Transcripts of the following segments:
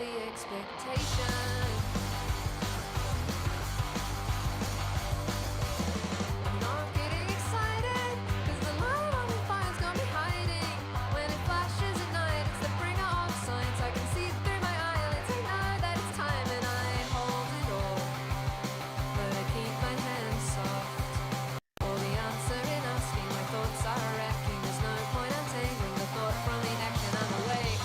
the expectation. I'm not getting excited, 'cause the light on the fire's got me hiding. When it flashes at night, it's the bringer of signs. I can see through my eyelids, I know that it's time, and I hold it all, but I keep my hands soft. All the answer in asking, my thoughts are wrecking. There's no point untangling the thought from the action. I'm awake.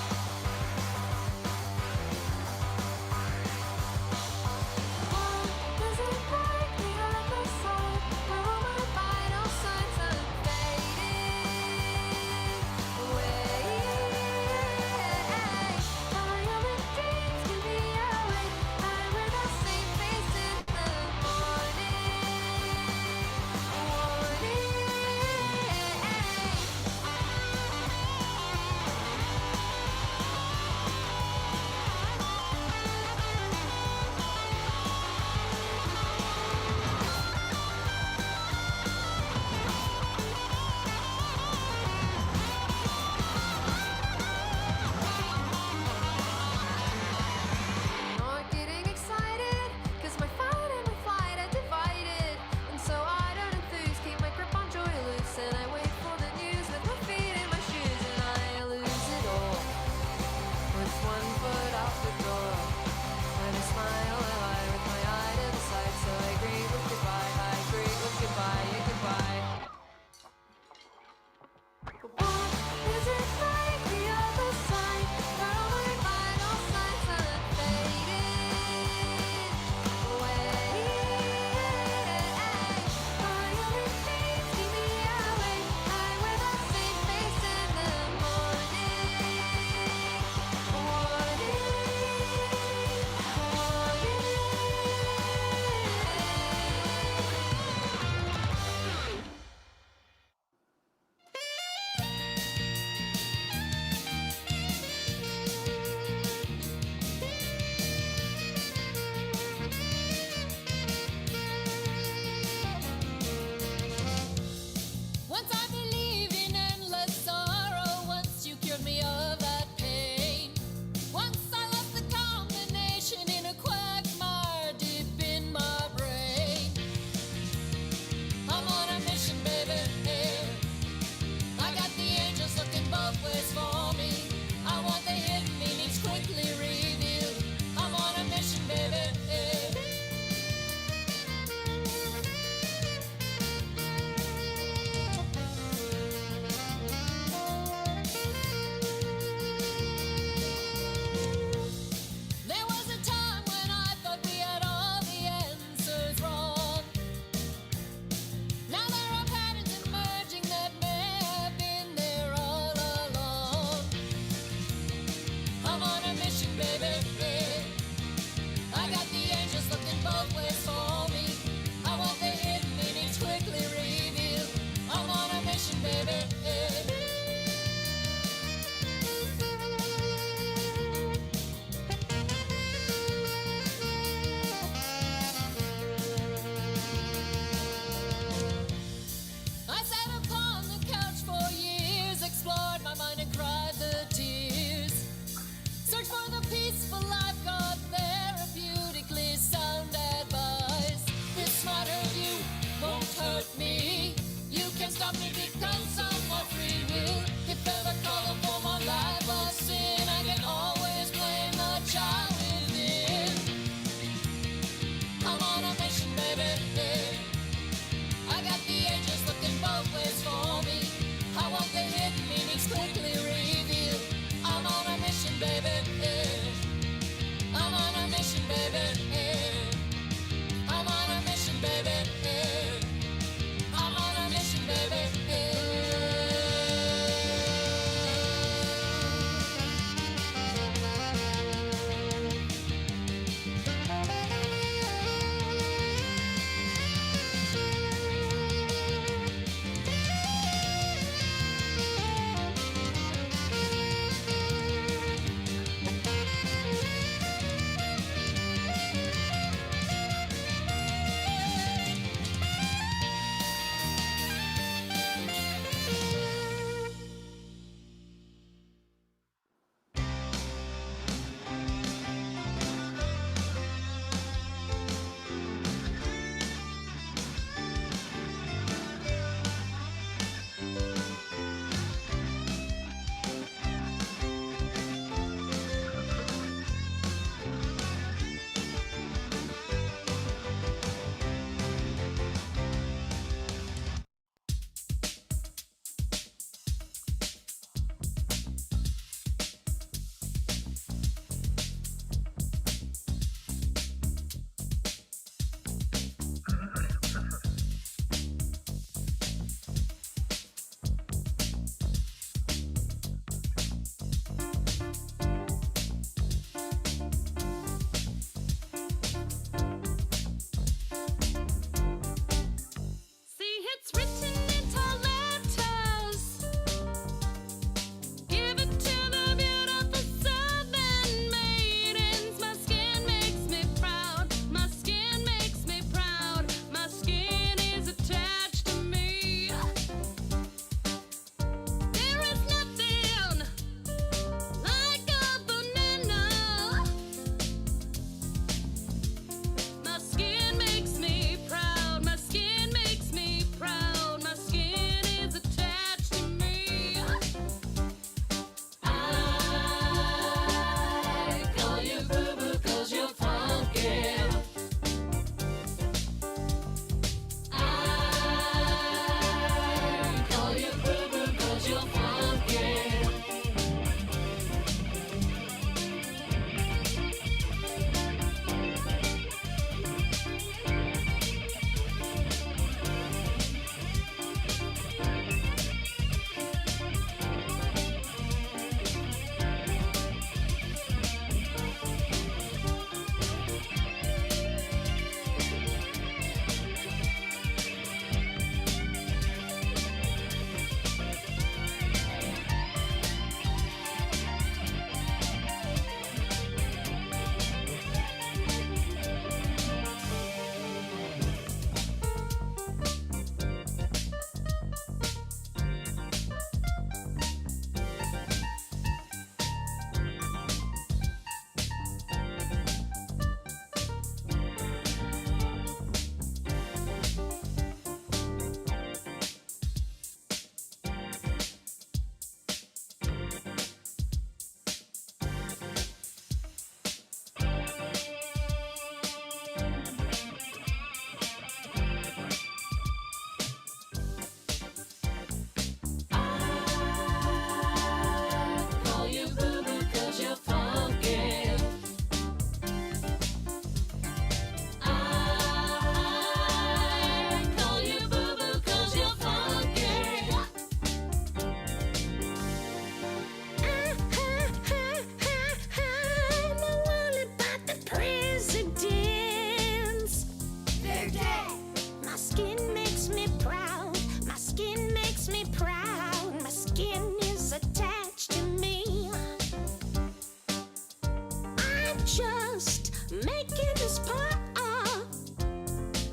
just making this part.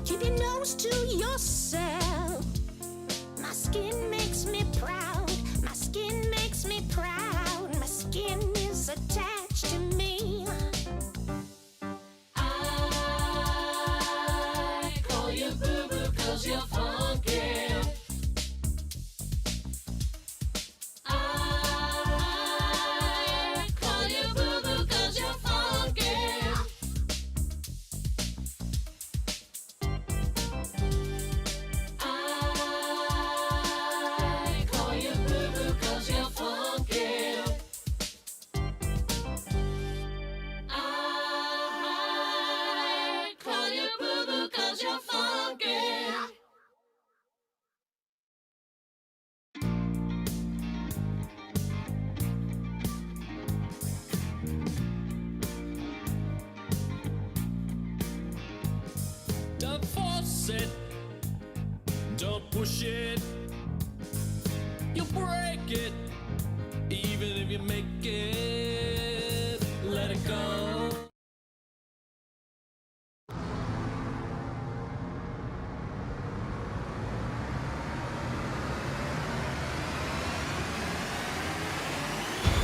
Keep your nose to yourself. My skin makes me proud. My skin makes me proud. My skin is attached to me. I call you boo-boo 'cause you're funky. I call you boo-boo 'cause you're funky. I call you boo-boo 'cause you're funky. I call you boo-boo 'cause you're funky. Don't force it, don't push it. You'll break it, even if you make it. Let it go.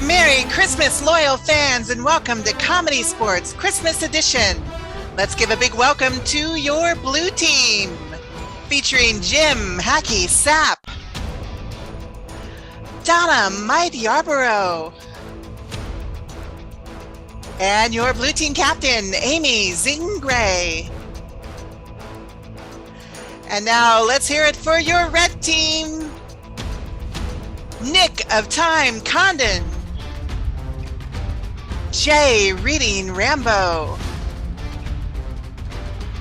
Merry Christmas, loyal fans, and welcome to Comedy Sports Christmas Edition. Let's give a big welcome to your blue team, featuring Jim Hacky Sapp, Donna Mighty Yarborough, and your blue team captain, Amy Zingray. And now let's hear it for your red team, Nick of Time Condon, Jay Reading Rambo,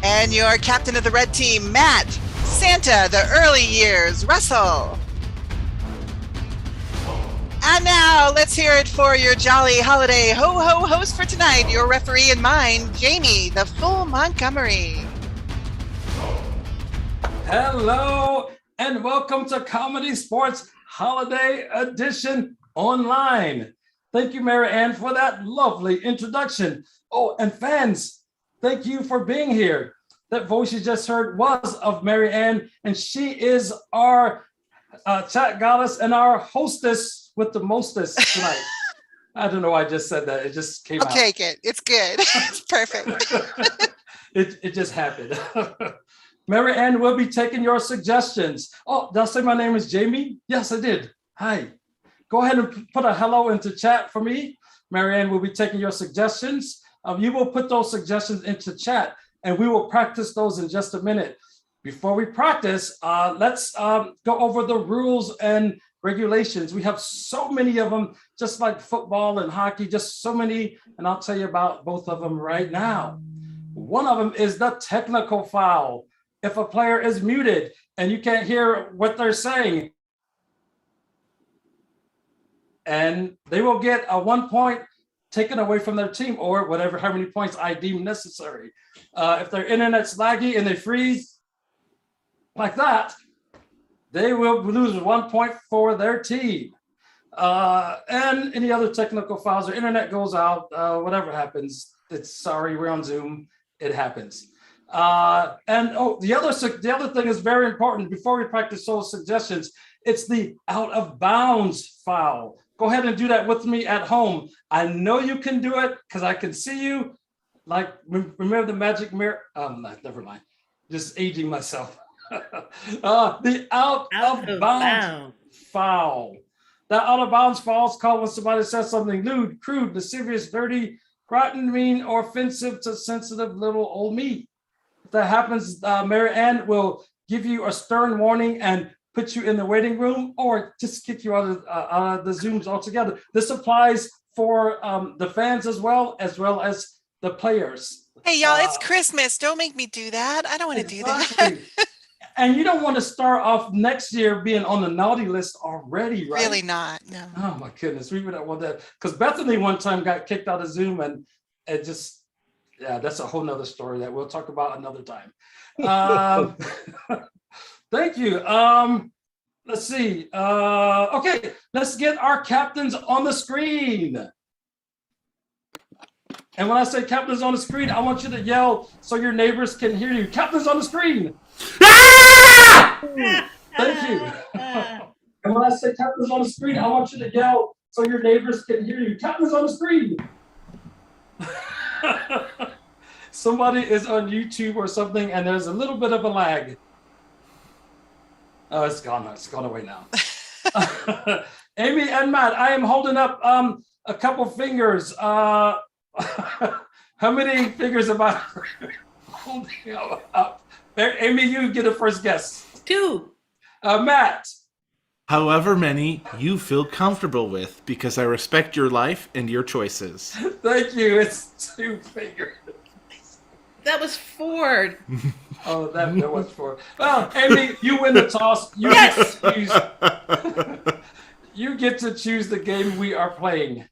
and your captain of the red team, Matt Santa the Early Years Russell. And now let's hear it for your jolly holiday ho-ho host for tonight, your referee and mine, Jamie the Full Montgomery. Hello and welcome to Comedy Sports Holiday Edition Online. Thank you, Mary Ann, for that lovely introduction. Oh, and fans, thank you for being here. That voice you just heard was of Mary Ann, and she is our chat goddess and our hostess with the mostest tonight. I don't know why I just said that. It just came out. I'll take it. It's good. It's perfect. It just happened. Mary Ann will be taking your suggestions. Oh, did I say my name is Jamie? Yes, I did. Hi. Go ahead and put a hello into chat for me. Mary Ann will be taking your suggestions. You will put those suggestions into chat, and we will practice those in just a minute. Before we practice, let's go over the rules and regulations. We have so many of them, just like football and hockey, just so many, and I'll tell you about both of them right now. One of them is the technical foul. If a player is muted and you can't hear what they're saying, and they will get a 1 point taken away from their team, or whatever, how many points I deem necessary. If their internet's laggy and they freeze like that, they will lose 1 point for their team. And any other technical files, or internet goes out, whatever happens, it's sorry, we're on Zoom, it happens. The other thing is very important. Before we practice those suggestions, it's the out of bounds foul. Go ahead and do that with me at home. I know you can do it because I can see you. Like, remember the magic mirror? Never mind. Just aging myself. The out of bounds foul. That out of bounds foul is called when somebody says something lewd, crude, lascivious, dirty, rotten, mean, or offensive to sensitive little old me. If that happens, Mary Ann will give you a stern warning and put you in the waiting room, or just kick you out of the Zooms altogether. This applies for the fans as well as the players. Hey, y'all, it's Christmas. Don't make me do that. I don't want to do that. And you don't want to start off next year being on the naughty list already, right? Really not, no. Oh my goodness, we would not want that. Because Bethany one time got kicked out of Zoom, and it just, yeah, that's a whole nother story that we'll talk about another time. Thank you. Let's see. Okay, let's get our captains on the screen. And when I say captain's on the screen, I want you to yell so your neighbors can hear you. Captain's on the screen. Thank you. And when I say captain's on the screen, I want you to yell so your neighbors can hear you. Captain's on the screen. Somebody is on YouTube or something, and there's a little bit of a lag. Oh, it's gone. It's gone away now. Amy and Matt, I am holding up a couple fingers. How many fingers am I holding up? Amy, you get a first guess. 2. Matt. However many you feel comfortable with, because I respect your life and your choices. Thank you. It's 2 fingers. That was 4. Oh, that was 4. Well, Amy, you win the toss. You Yes! You get to choose the game we are playing.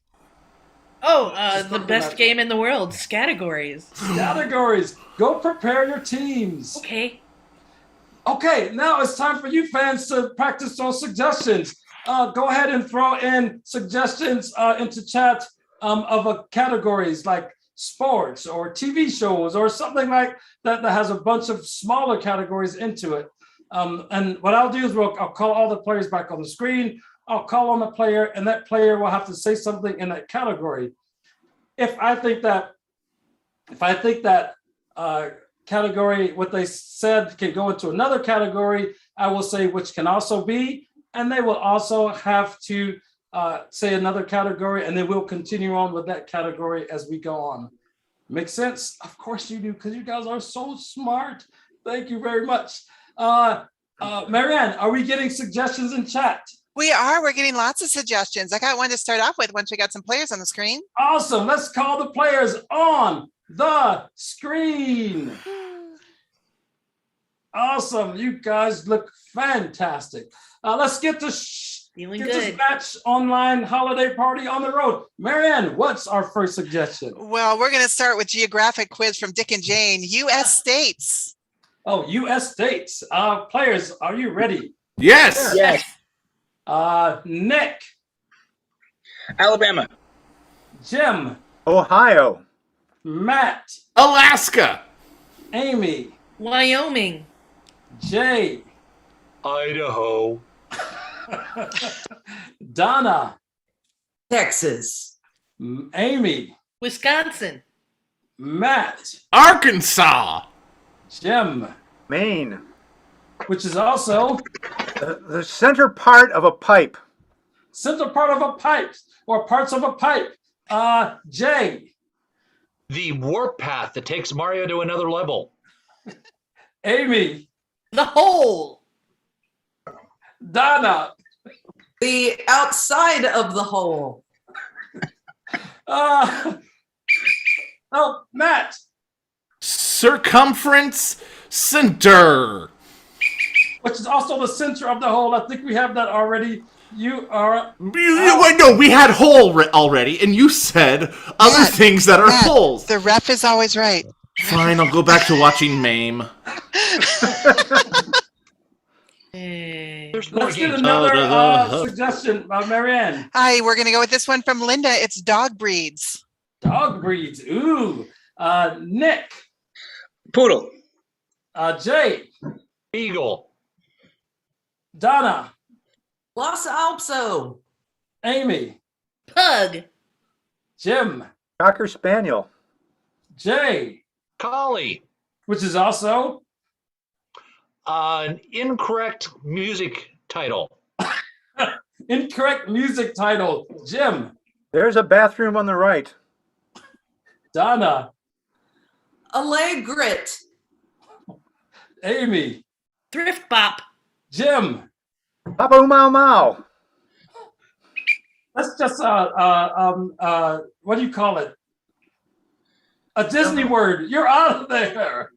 Oh, the best game in the world. Categories. Categories. Go prepare your teams. Okay. Okay, now it's time for you fans to practice those suggestions. Go ahead and throw in suggestions into chat of categories like sports or TV shows or something like that that has a bunch of smaller categories into it. And what I'll do is I'll call all the players back on the screen. I'll call on a player, and that player will have to say something in that category. If I think that category, what they said can go into another category, I will say which can also be, and they will also have to say another category, and then we'll continue on with that category as we go on. Make sense? Of course you do, because you guys are so smart. Thank you very much. Marianne, are we getting suggestions in chat? We are. We're getting lots of suggestions. I got one to start off with once we got some players on the screen. Awesome. Let's call the players on the screen. Awesome. You guys look fantastic. Let's get this match online holiday party on the road. Marianne, what's our first suggestion? Well, we're going to start with geographic quiz from Dick and Jane. U.S. states. Oh, U.S. states. Players, are you ready? Yes. Yes. Nick. Alabama. Jim. Ohio. Matt. Alaska. Amy. Wyoming. Jay. Idaho. Donna. Texas. Amy. Wisconsin. Matt. Arkansas. Jim. Maine. Which is also The center part of a pipe. center part of a pipe or parts of a pipe. Jay. The warp path that takes Mario to another level. Amy. The hole. Donna. The outside of the hole. Matt. Circumference center. Which is also the center of the hole. I think we have that already. You are. Wait, no, we had hole already, and you said other Matt, things that are Matt, holes. The ref is always right. Fine, I'll go back to watching MAME. There's more Let's get games. another suggestion, Marianne. Hi, we're going to go with this one from Linda. It's dog breeds. Dog breeds. Ooh. Nick. Poodle. Jay. Eagle. Donna. Los Alpso. Amy. Pug. Jim. Cocker Spaniel. Jay. Collie. Which is also An incorrect music title. incorrect music title. Jim. There's a bathroom on the right. Donna. Allegret. Amy. Thrift bop. Jim. Papo Mau Mau. That's just what do you call it? A Disney word. You're out of there.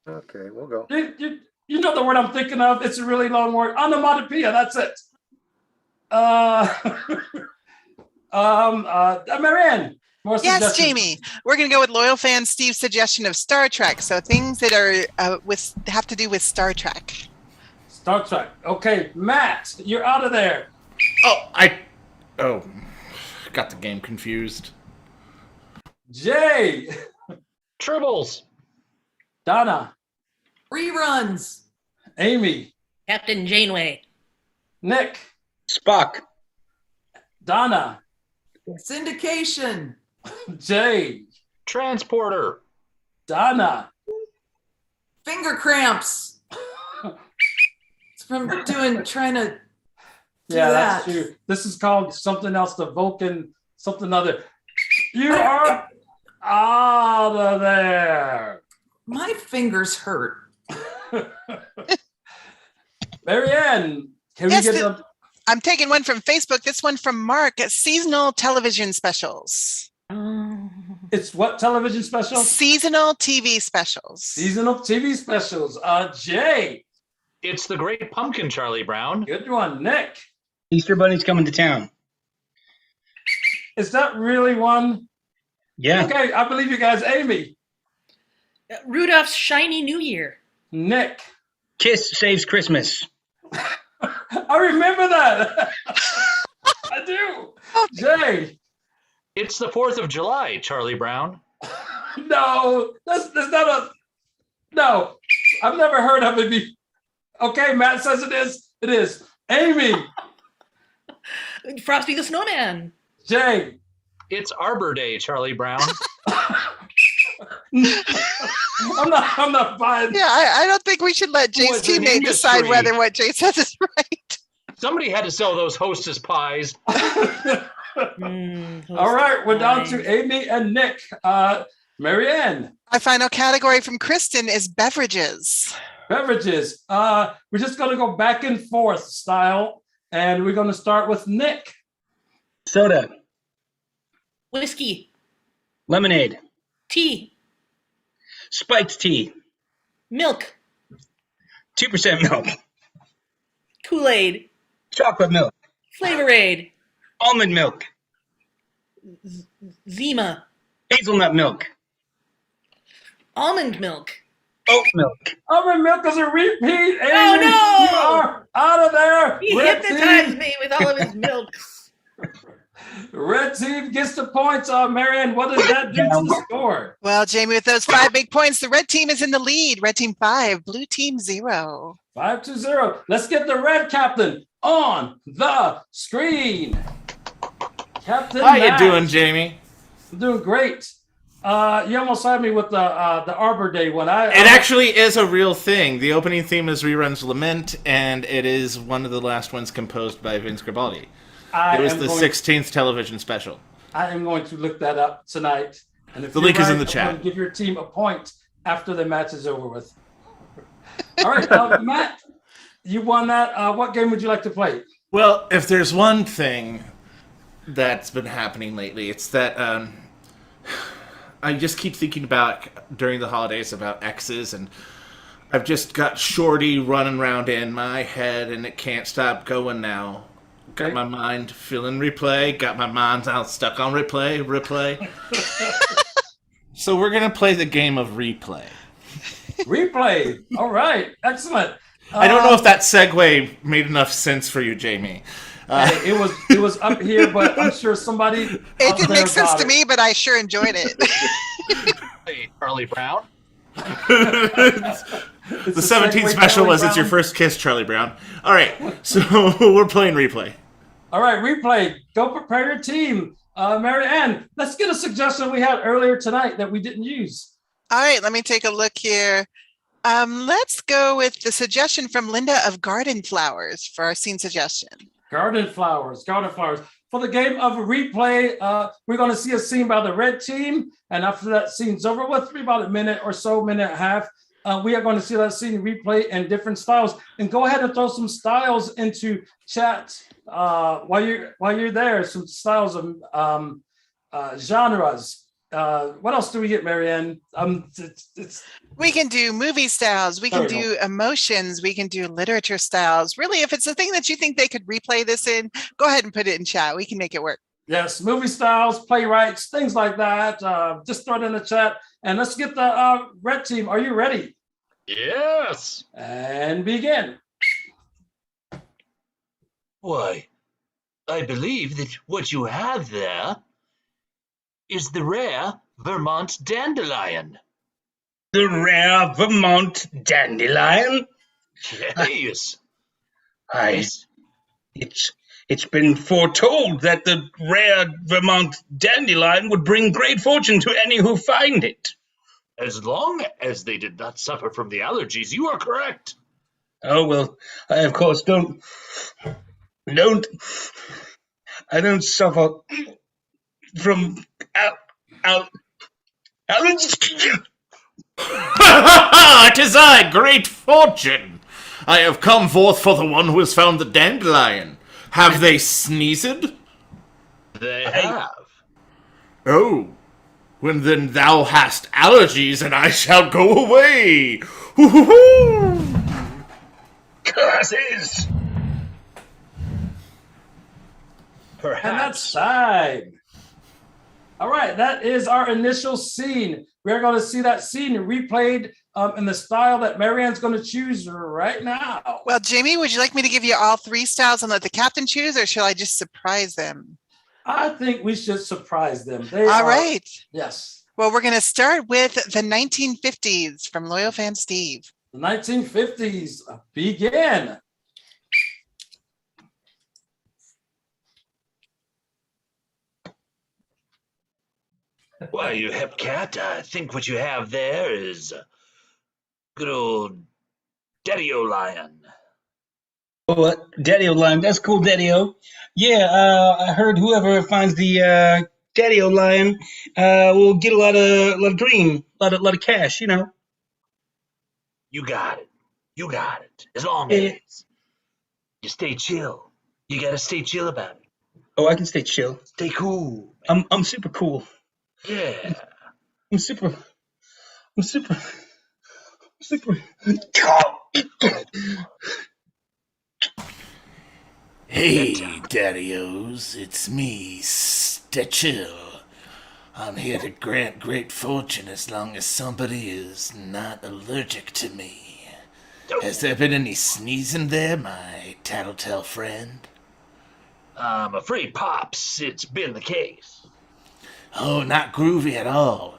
Okay, we'll go. You know the word I'm thinking of. It's a really long word. Onomatopoeia. That's it. Marianne. More Yes, suggestions. Jamie. We're going to go with loyal fan Steve's suggestion of Star Trek. So things that are have to do with Star Trek. Star Trek. Okay, Matt, you're out of there. Got the game confused. Jay. Tribbles. Donna. Reruns. Amy. Captain Janeway. Nick. Spock. Donna. Syndication. Jay. Transporter. Donna. Finger cramps. It's from trying to do Yeah, that. that's true. This is called something else, the Vulcan, something other. You are out of there. My fingers hurt. Marianne, can Yes, we get them? I'm taking one from Facebook. This one from Mark. Seasonal television specials. It's what television special? Seasonal TV specials. Seasonal TV specials. Jay. It's the Great Pumpkin, Charlie Brown. Good one. Nick. Easter Bunny's coming to town. Is that really one? Yeah. Okay, I believe you guys. Amy. Rudolph's Shiny New Year. Nick. Kiss Saves Christmas. I remember that. I do. Jay. It's the 4th of July, Charlie Brown. No, that's not a. No, I've never heard of it. Okay, Matt says it is. It is. Amy. Frosty the Snowman. Jay. It's Arbor Day, Charlie Brown. I'm not buying. Yeah, I don't think we should let Jay's Was an teammate decide industry. whether what Jay says is right. Somebody had to sell those Hostess pies. All right, we're down to Amy and Nick. Marianne. My final category from Kristen is beverages. Beverages. We're just going to go back and forth style, and we're going to start with Nick. Soda. Whiskey. Lemonade. Tea. Spiked tea. Milk. 2% milk. Kool-Aid. Chocolate milk. Flavor-Aid. Almond milk. Zima. Hazelnut milk. Almond milk. Oat milk. Almond milk is a repeat. Amy, Oh, no! You are out of there. He Red hypnotized team. me with all of his milks. Red team gets the points. Marianne, what does that do to the score? Well, Jamie, with those 5 big points, the red team is in the lead. Red team 5, blue team 0. 5-0. Let's get the red captain on the screen. Captain How you Matt. doing, Jamie? I'm doing great. You almost had me with the Arbor Day one. It actually is a real thing. The opening theme is Reruns Lament, and it is one of the last ones composed by Vince Gribaldi. It was the 16th television special. I am going to look that up tonight. And if The you're link is in the I'm chat. going to give your team a point after the match is over with. All right, Matt, you won that. What game would you like to play? Well, if there's one thing that's been happening lately, it's that I just keep thinking about during the holidays about exes, and I've just got Shorty running around in my head, and it can't stop going now. Got my mind feeling replay, got my mind all stuck on replay. So we're going to play the game of replay. Replay. All right, excellent. I don't know if that segue made enough sense for you, Jamie. It was up here, but I'm sure somebody. It didn't make sense to me, but I sure enjoyed it. Hey, Charlie Brown. The 17th special was It's Your First Kiss, Charlie Brown. All right, so we're playing replay. All right, replay. Go prepare your team. Mary Ann, let's get a suggestion we had earlier tonight that we didn't use. All right, let me take a look here. Let's go with the suggestion from Linda of garden flowers for our scene suggestion. Garden flowers. For the game of replay, we're going to see a scene by the red team. And after that scene's over with, about a minute or so, minute and a half, we are going to see that scene replay in different styles. And go ahead and throw some styles into chat while you're there. Some styles of genres. What else do we get, Marianne? We can do movie styles. We can do emotions. We can do literature styles. Really, if it's a thing that you think they could replay this in, go ahead and put it in chat. We can make it work. Yes, movie styles, playwrights, things like that. Just throw it in the chat. And let's get the red team. Are you ready? Yes. And begin. Why, I believe that what you have there is the rare Vermont dandelion. The rare Vermont dandelion? Yes. It's been foretold that the rare Vermont dandelion would bring great fortune to any who find it. As long as they did not suffer from the allergies, you are correct. Oh, well, I, of course, I don't suffer from allergies. "'Tis I, great fortune! I have come forth for the one who has found the dandelion. Have they sneezed?" They have. "Oh, when then thou hast allergies, and I shall go away. Hoo-hoo-hoo!" Curses! Perhaps. And that's time. All right, that is our initial scene. We're going to see that scene replayed in the style that Marianne's going to choose right now. Well, Jamie, would you like me to give you all three styles and let the captain choose, or shall I just surprise them? I think we should surprise them. All right. Yes. Well, we're going to start with the 1950s from Loyal Fan Steve. The 1950s begin. Why, you hep cat, I think what you have there is good old Daddy-O lion. What? Daddy-O lion. That's cool, Daddy-O. Yeah, I heard whoever finds the Daddy-O lion will get a lot of green, a lot of cash, you know. You got it. You got it. As long as you stay chill. You gotta stay chill about it. Oh, I can stay chill. Stay cool. I'm super cool. Yeah. I'm super. "Hey, Daddy-O's, it's me, Stitchill. I'm here to grant great fortune as long as somebody is not allergic to me. Has there been any sneezing there, my tattletale friend?" I'm afraid, Pops, it's been the case. "Oh, not groovy at all.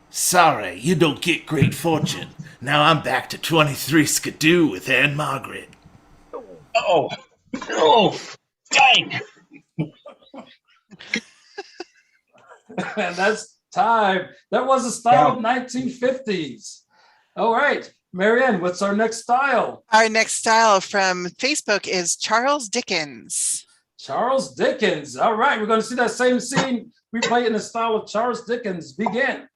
Sorry, you don't get great fortune. Now I'm back to 23 Skidoo with Anne Margaret." Oh, dang! And that's time. That was the style of 1950s. All right, Marianne, what's our next style? Our next style from Facebook is Charles Dickens. Charles Dickens. All right, we're going to see that same scene replay in the style of Charles Dickens. Begin.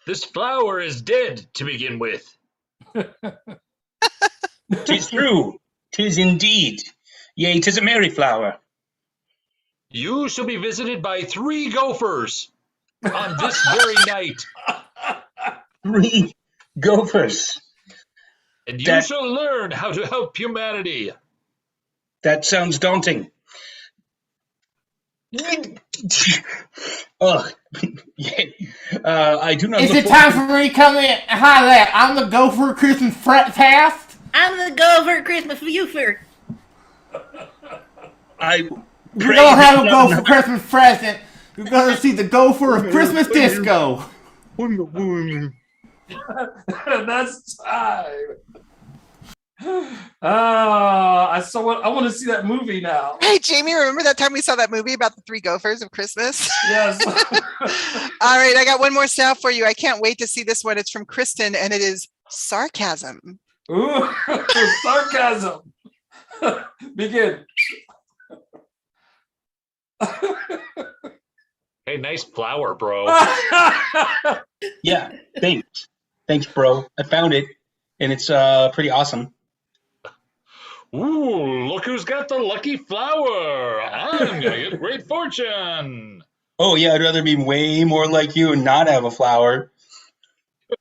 This flower is dead to begin with. 'Tis true. 'Tis indeed. Yea, 'tis a merry flower. You shall be visited by 3 gophers on this very night. 3 gophers. And you shall learn how to help humanity. That sounds daunting. Oh, yeah. I do not. Is it time for me to come in? Hi there, I'm the Gopher Christmas Fast. I'm the Gopher Christmas Youfer. You're gonna have a Gopher Christmas present. You're gonna see the Gopher of Christmas Disco. That's time. I want to see that movie now. Hey, Jamie, remember that time we saw that movie about the 3 gophers of Christmas? Yes. All right, I got one more style for you. I can't wait to see this one. It's from Kristen, and it is sarcasm. Ooh, sarcasm. Begin. Hey, nice flower, bro. Yeah, thanks. Thanks, bro. I found it, and it's pretty awesome. Ooh, look who's got the lucky flower. I'm gonna get great fortune. Oh, yeah, I'd rather be way more like you and not have a flower. At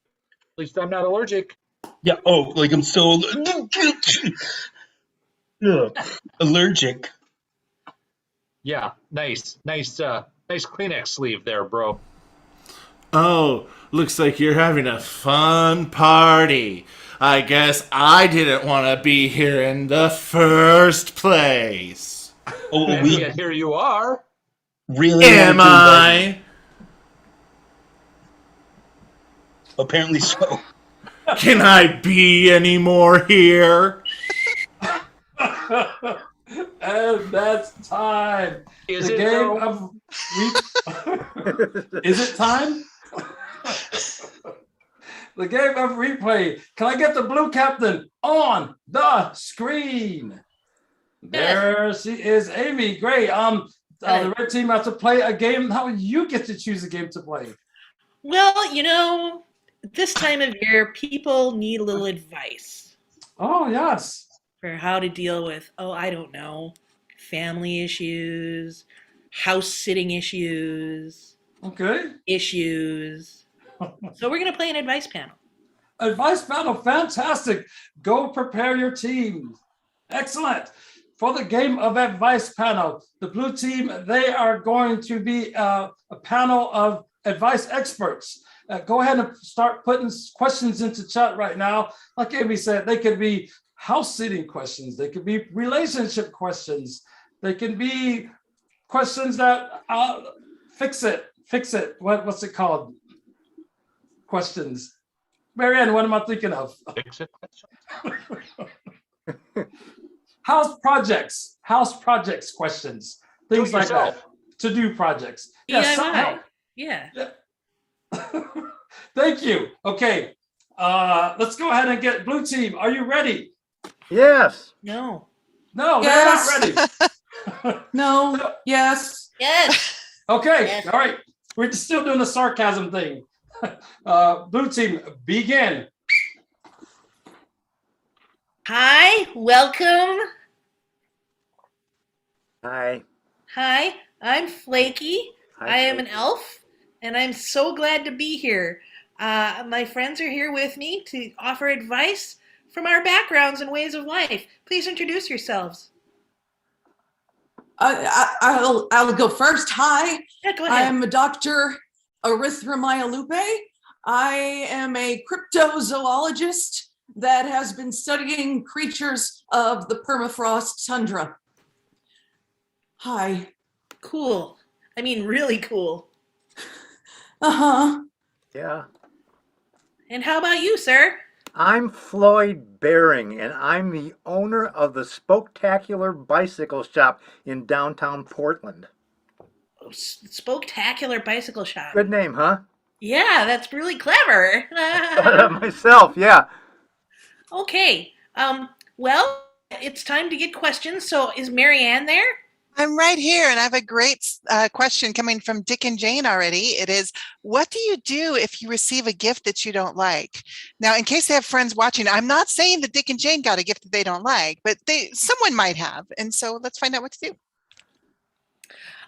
least I'm not allergic. Yeah, oh, like I'm so allergic. Yeah, nice Kleenex sleeve there, bro. "Oh, looks like you're having a fun party. I guess I didn't want to be here in the first place." Oh, And yet here you are. really Am wanted to invite me. I? Apparently so. Can I be any more here? And that's time. Is The it game though? of Is it time? The game of replay. Can I get the blue captain on the screen? There she is, Amy. Great. The red team has to play a game. How you get to choose a game to play? Well, you know, this time of year, people need a little advice Oh yes. for how to deal with, I don't know, family issues, house sitting issues, Okay. issues. So we're going to play an advice panel. Advice panel, fantastic. Go prepare your team. Excellent. For the game of advice panel, the blue team, they are going to be a panel of advice experts. Go ahead and start putting questions into chat right now. Like Amy said, they could be house sitting questions. They could be relationship questions. They can be questions that fix it. What's it called? Questions. Marianne, what am I thinking of? Fix it. House projects questions, things like that. To do projects. Yes. DIY. Yeah. Thank you. Okay. Let's go ahead and get blue team. Are you ready? Yes. No. No, Yes. they're not ready. No. Yes. Yes. Okay. Yes. All right. We're still doing the sarcasm thing. Blue team, begin. Hi, welcome. Hi. Hi, I'm Flaky. Hi, I am an Flaky. elf, and I'm so glad to be here. My friends are here with me to offer advice from our backgrounds and ways of life. Please introduce yourselves. I'll go first. Hi, Yeah, go I ahead. am Dr. Erythromyalupe. I am a cryptozoologist that has been studying creatures of the permafrost tundra. Hi. Cool. I mean, really cool. Uh-huh. Yeah. And how about you, sir? I'm Floyd Baring, and I'm the owner of the Spoketacular Bicycle Shop in downtown Portland. Spoketacular Bicycle Shop. Good name, huh? Yeah, that's really clever. Thought of myself, yeah. Okay. Well, it's time to get questions. So is Marianne there? I'm right here, and I have a great question coming from Dick and Jane already. It is, what do you do if you receive a gift that you don't like? Now, in case they have friends watching, I'm not saying that Dick and Jane got a gift that they don't like, but someone might have. And so let's find out what to do.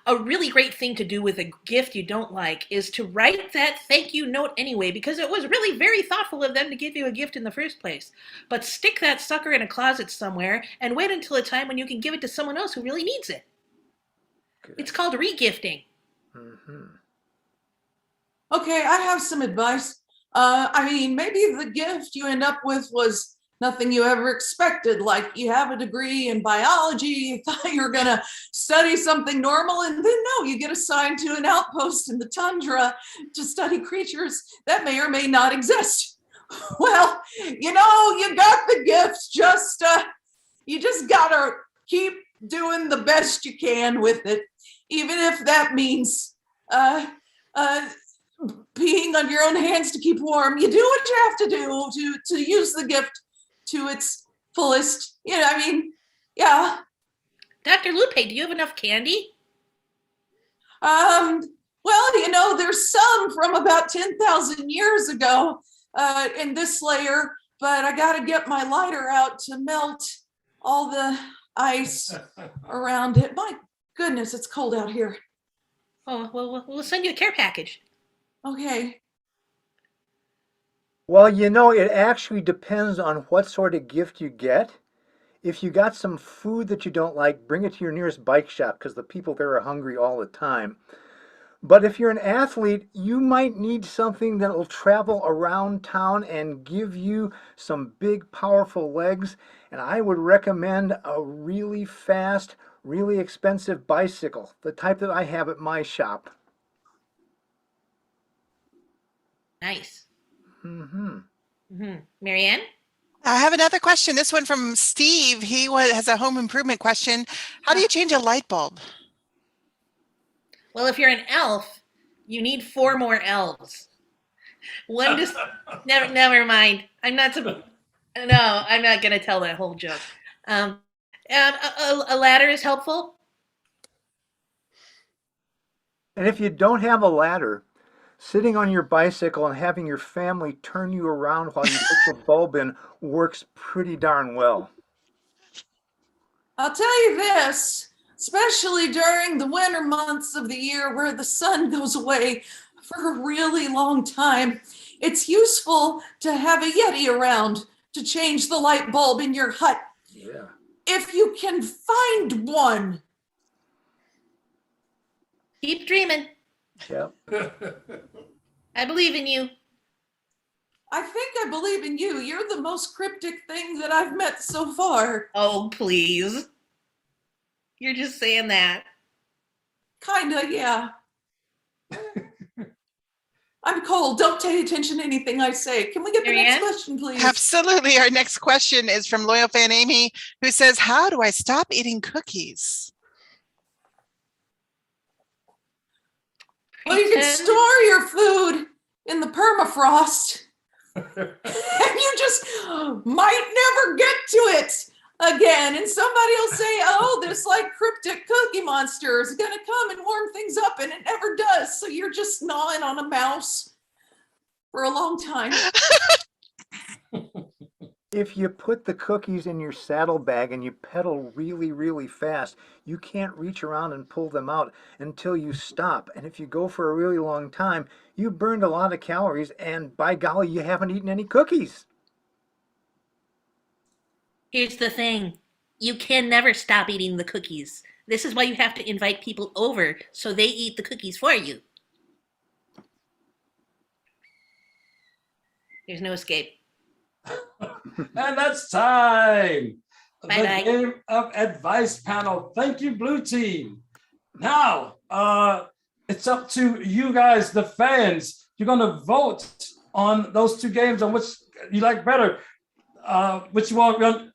A really great thing to do with a gift you don't like is to write that thank you note anyway, because it was really very thoughtful of them to give you a gift in the first place. But stick that sucker in a closet somewhere and wait until a time when you can give it to someone else who really needs it. Good. It's called regifting. Mm-hmm. Okay, I have some advice. Maybe the gift you end up with was nothing you ever expected. Like you have a degree in biology, you thought you were gonna study something normal, and then no, you get assigned to an outpost in the tundra to study creatures that may or may not exist. Well, you got the gift. You just gotta keep doing the best you can with it, even if that means peeing on your own hands to keep warm. You do what you have to do to use the gift to its fullest. Yeah. Dr. Lupe, do you have enough candy? Well, there's some from about 10,000 years ago in this layer, but I gotta get my lighter out to melt all the ice around it. My goodness, it's cold out here. Oh, well, we'll send you a care package. Okay. Well, it actually depends on what sort of gift you get. If you got some food that you don't like, bring it to your nearest bike shop because the people there are hungry all the time. But if you're an athlete, you might need something that will travel around town and give you some big, powerful legs. And I would recommend a really fast really expensive bicycle, the type that I have at my shop. Nice. Mm-hmm. Marianne? I have another question. This one from Steve. He has a home improvement question. How do you change a light bulb? Well, if you're an elf, you need 4 more elves. One just never mind. I'm not gonna tell that whole joke. And a ladder is helpful. And if you don't have a ladder, sitting on your bicycle and having your family turn you around while you put the bulb in works pretty darn well. I'll tell you this, especially during the winter months of the year where the sun goes away for a really long time, it's useful to have a Yeti around to change the light bulb in your hut. Yeah. If you can find one. Keep dreaming. Yep. I believe in you. I think I believe in you. You're the most cryptic thing that I've met so far. Oh, please. You're just saying that. Kinda, yeah. I'm cold. Don't pay attention to anything I say. Can we get the next question, please? Absolutely. Our next question is from loyal fan Amy, who says, how do I stop eating cookies? Well, you can store your food in the permafrost. And you just might never get to it again. And somebody will say, oh, this like cryptic cookie monster is going to come and warm things up. And it never does. So you're just gnawing on a mouse for a long time. If you put the cookies in your saddlebag and you pedal really, really fast, you can't reach around and pull them out until you stop. And if you go for a really long time, you burned a lot of calories, and by golly, you haven't eaten any cookies. Here's the thing. You can never stop eating the cookies. This is why you have to invite people over so they eat the cookies for you. There's no escape. And that's time. Bye-bye. The game of advice panel. Thank you, Blue Team. Now, it's up to you guys, the fans. You're going to vote on those 2 games on which you like better. Which you want.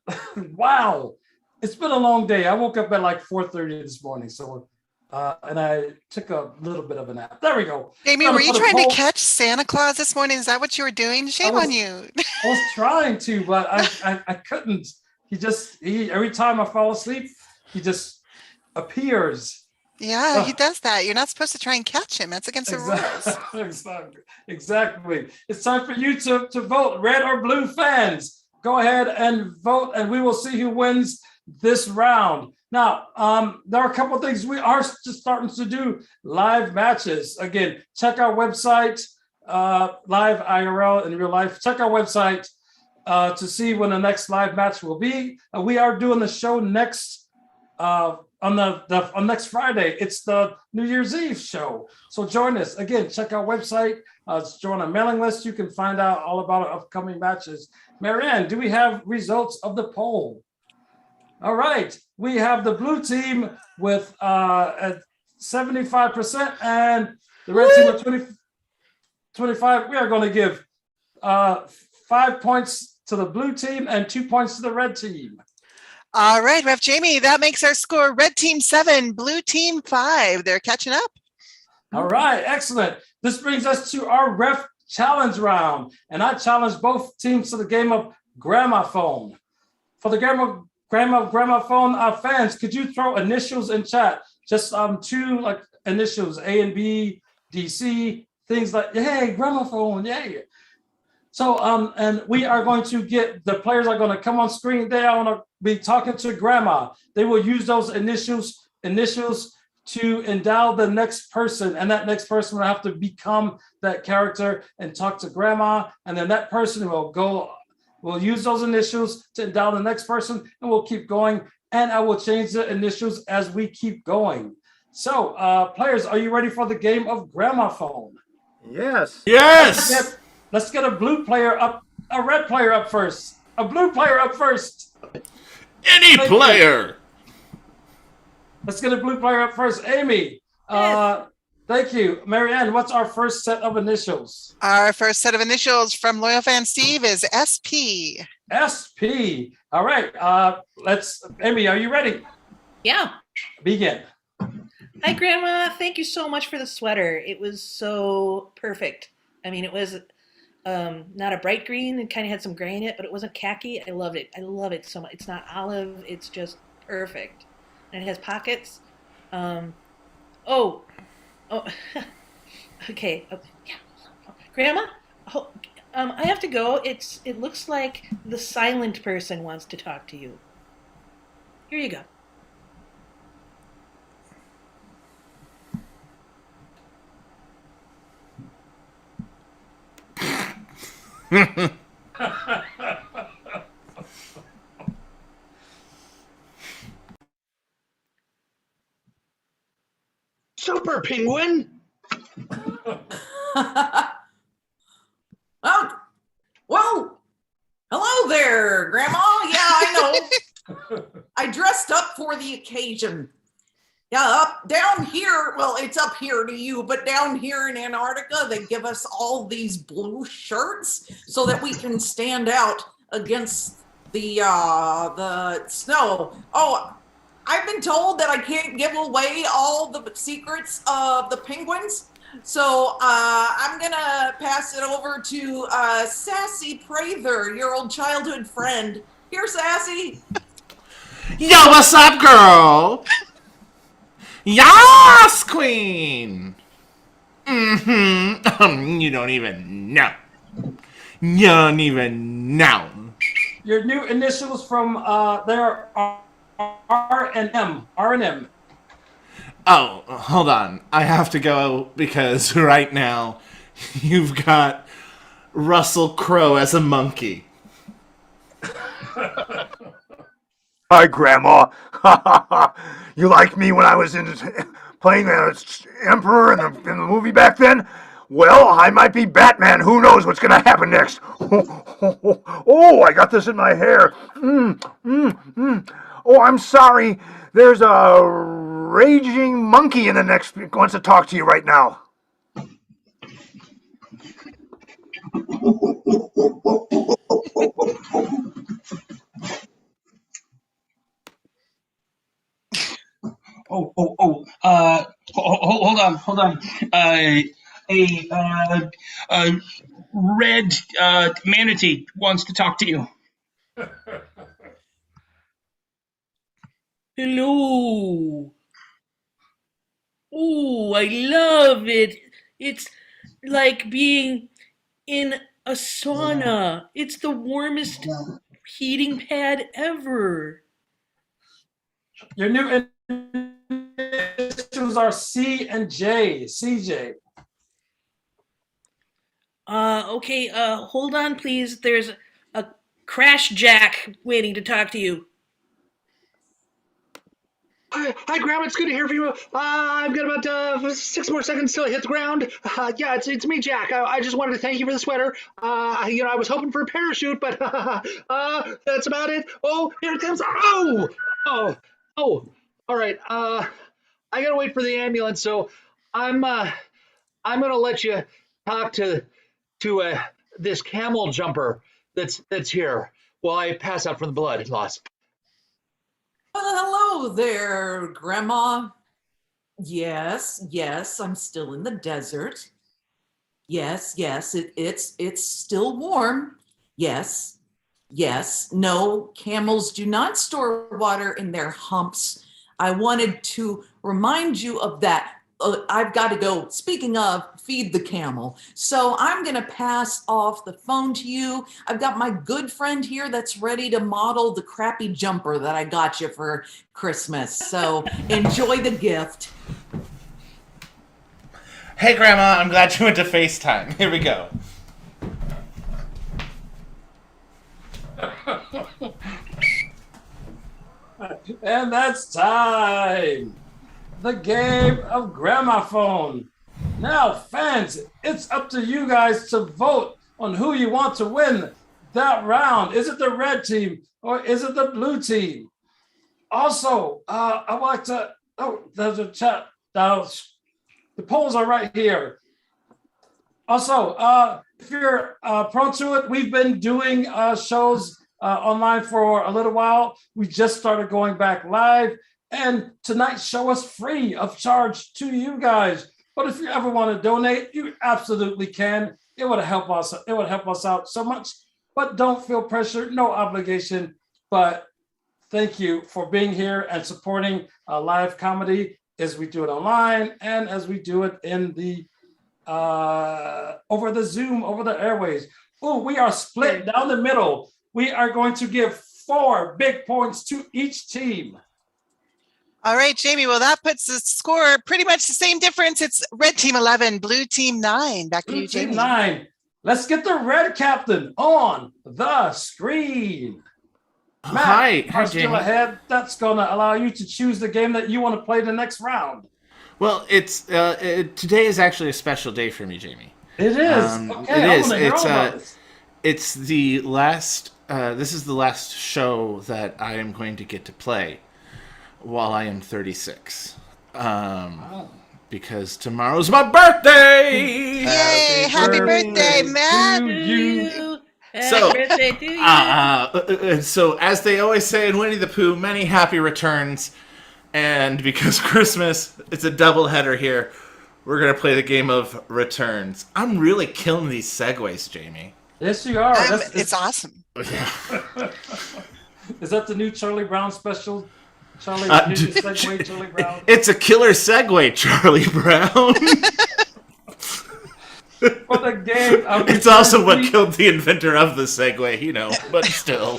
Wow. It's been a long day. I woke up at like 4:30 this morning. So, and I took a little bit of a nap. There we go. Amy, were you trying to catch Santa Claus this morning? Is that what you were doing? Shame on you. I was trying to, but I couldn't. He every time I fall asleep, he just appears. Yeah, he does that. You're not supposed to try and catch him. That's against the rules. Exactly. It's time for you to vote, red or blue fans. Go ahead and vote, and we will see who wins this round. Now, there are a couple of things. We are just starting to do live matches. Again, check our website, live IRL in real life. Check our website to see when the next live match will be. We are doing the show next on next Friday. It's the New Year's Eve show. So join us. Again, check our website. Join our mailing list. You can find out all about our upcoming matches. Marianne, do we have results of the poll? All right. We have the blue team with at 75% and the red team with 25. We are going to give 5 points to the blue team and 2 points to the red team. All right, Ref Jamie, that makes our score red team 7, blue team 5. They're catching up. All right, excellent. This brings us to our ref challenge round. And I challenge both teams to the game of gramophone. For the game of gramophone, fans, could you throw initials in chat? Just 2 like initials, A and B, DC, things like, hey, gramophone, yay. So, and we are going to get, the players are going to come on screen. They are going to be talking to grandma. They will use those initials to endow the next person. And that next person will have to become that character and talk to grandma. And then that person will use those initials to endow the next person, and we'll keep going. And I will change the initials as we keep going. So, players, are you ready for the game of gramophone? Yes. Yes. Let's get a blue player up, a red player up first, a blue player up first. Any player. Let's get a blue player up first. Amy, thank you. Marianne, what's our first set of initials? Our first set of initials from Loyal Fan Steve is SP. SP. All right. Amy, are you ready? Yeah. Begin. Hi, Grandma. Thank you so much for the sweater. It was so perfect. I mean, it was not a bright green. It kind of had some gray in it, but it wasn't khaki. I loved it. I love it so much. It's not olive. It's just perfect. And it has pockets. Okay. Yeah. Grandma, I have to go. It looks like the silent person wants to talk to you. Here you go. Super Penguin. Oh, well, hello there, Grandma. Yeah, I know. I dressed up for the occasion. Yeah, down here, well, it's up here to you, but down here in Antarctica, they give us all these blue shirts so that we can stand out against the snow. Oh, I've been told that I can't give away all the secrets of the penguins. So I'm gonna pass it over to Sassy Prather, your old childhood friend. Here, Sassy. Yo, what's up, girl? Yas, queen. You don't even know. You don't even know. Your new initials from there are R and M. R and M. Oh, hold on. I have to go because right now you've got Russell Crowe as a monkey. Hi, Grandma. You liked me when I was playing Emperor in the movie back then? Well, I might be Batman. Who knows what's going to happen next? Oh, I got this in my hair. Oh, I'm sorry. There's a raging monkey in the next wants to talk to you right now. Hold on. A red manatee wants to talk to you. Hello. Oh, I love it. It's like being in a sauna. It's the warmest heating pad ever. Your new initials are C and J. CJ. Okay, hold on, please. There's a Crash Jack waiting to talk to you. Hi, Grandma. It's good to hear from you. I've got about 6 more seconds till I hit the ground. Yeah, it's me, Jack. I just wanted to thank you for the sweater. I was hoping for a parachute, but that's about it. Oh, here it comes. Oh. All right. I gotta wait for the ambulance, so I'm gonna let you talk to this camel jumper that's here while I pass out from the blood loss. Hello there, Grandma. Yes, I'm still in the desert. Yes, it's still warm. Yes. No, camels do not store water in their humps. I wanted to remind you of that. I've got to go. Speaking of, feed the camel. So I'm going to pass off the phone to you. I've got my good friend here that's ready to model the crappy jumper that I got you for Christmas. So enjoy the gift. Hey, Grandma, I'm glad you went to FaceTime. Here we go. And that's time. The game of Grandmaphone. Now, fans, it's up to you guys to vote on who you want to win that round. Is it the red team or is it the blue team? Also, I would like to Oh, there's a chat. Now, the polls are right here. Also, if you're prone to it, we've been doing shows online for a little while. We just started going back live, and tonight's show is free of charge to you guys. But if you ever want to donate, you absolutely can. It would help us. It would help us out so much. But don't feel pressure. No obligation. But thank you for being here and supporting live comedy as we do it online and as we do it in the over the Zoom, over the airways. Oh, we are split down the middle. We are going to give 4 big points to each team. All right, Jamie. Well, that puts the score pretty much the same difference. It's red team 11, blue team 9. Back to Blue you, team Jamie. 9. Let's get the red captain on the screen. Matt, Hi, are still Jamie. ahead. That's going to allow you to choose the game that you want to play the next round. Well, it's today is actually a special day for me, Jamie. It is. Okay, it I is. want to hear all about this. It's the last. This is the last show that I am going to get to play while I am 36. Because tomorrow's my birthday. Yay! Happy birthday, Matt! To you. So, Happy birthday to you. So as they always say in Winnie the Pooh, many happy returns. And because Christmas, it's a double header here, we're going to play the game of returns. I'm really killing these segues, Jamie. Yes, you are. It's awesome. Is that the new Charlie Brown special? Charlie, segue, Charlie Brown. It's a killer segue, Charlie Brown. For the game of It's also what killed the inventor of the segue, you know, but still.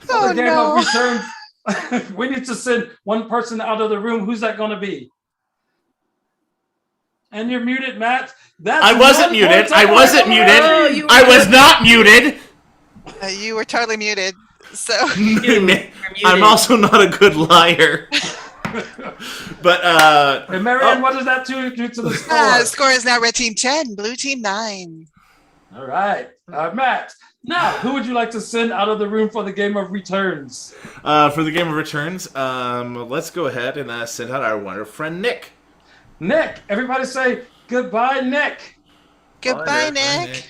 For the game of returns, we need to send one person out of the room. Who's that going to be? And you're muted, Matt. I wasn't muted. I wasn't muted. Oh, I was not muted. You were totally muted. So I'm also not a good liar. But and Marianne, what does that do to the score? the score is now red team 10, blue team 9. All right, Matt. Now, who would you like to send out of the room for the game of returns? For the game of returns, let's go ahead and send out our wonderful friend Nick. Nick, everybody say goodbye, Nick. Goodbye, Nick.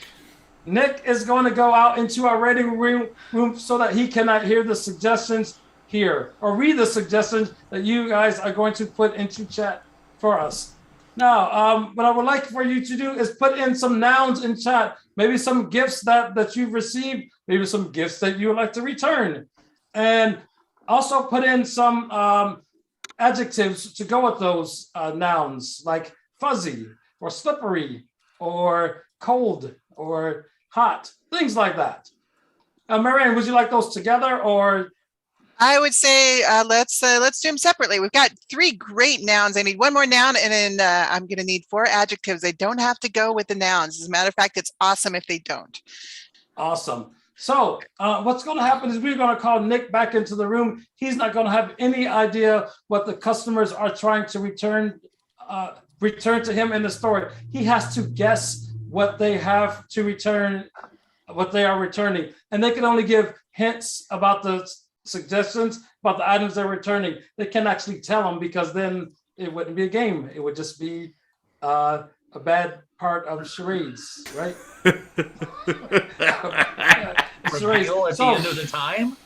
Nick is going to go out into our rating room so that he cannot hear the suggestions here or read the suggestions that you guys are going to put into chat for us. Now, what I would like for you to do is put in some nouns in chat, maybe some gifts that you've received, maybe some gifts that you would like to return. And also put in some adjectives to go with those nouns, like fuzzy or slippery or cold or hot, things like that. Marianne, would you like those together or? I would say let's do them separately. We've got 3 great nouns. I need one more noun, and then I'm going to need 4 adjectives. They don't have to go with the nouns. As a matter of fact, it's awesome if they don't. Awesome. So what's going to happen is we're going to call Nick back into the room. He's not going to have any idea what the customers are trying to return to him in the store. He has to guess what they have to return, what they are returning. And they can only give hints about the suggestions about the items they're returning. They can actually tell them because then it wouldn't be a game. It would just be a bad part of charades, right? Charades. At the end of the time?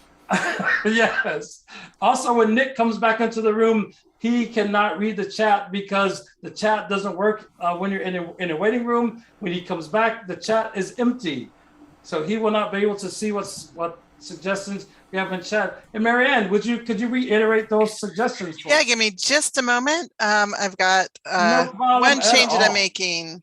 Yes. Also, when Nick comes back into the room, he cannot read the chat because the chat doesn't work when you're in a waiting room. When he comes back, the chat is empty. So he will not be able to see what suggestions we have in chat. And Marianne, could you reiterate those suggestions for us? Yeah, give me just a moment. I've got No problem one at change that all. I'm making.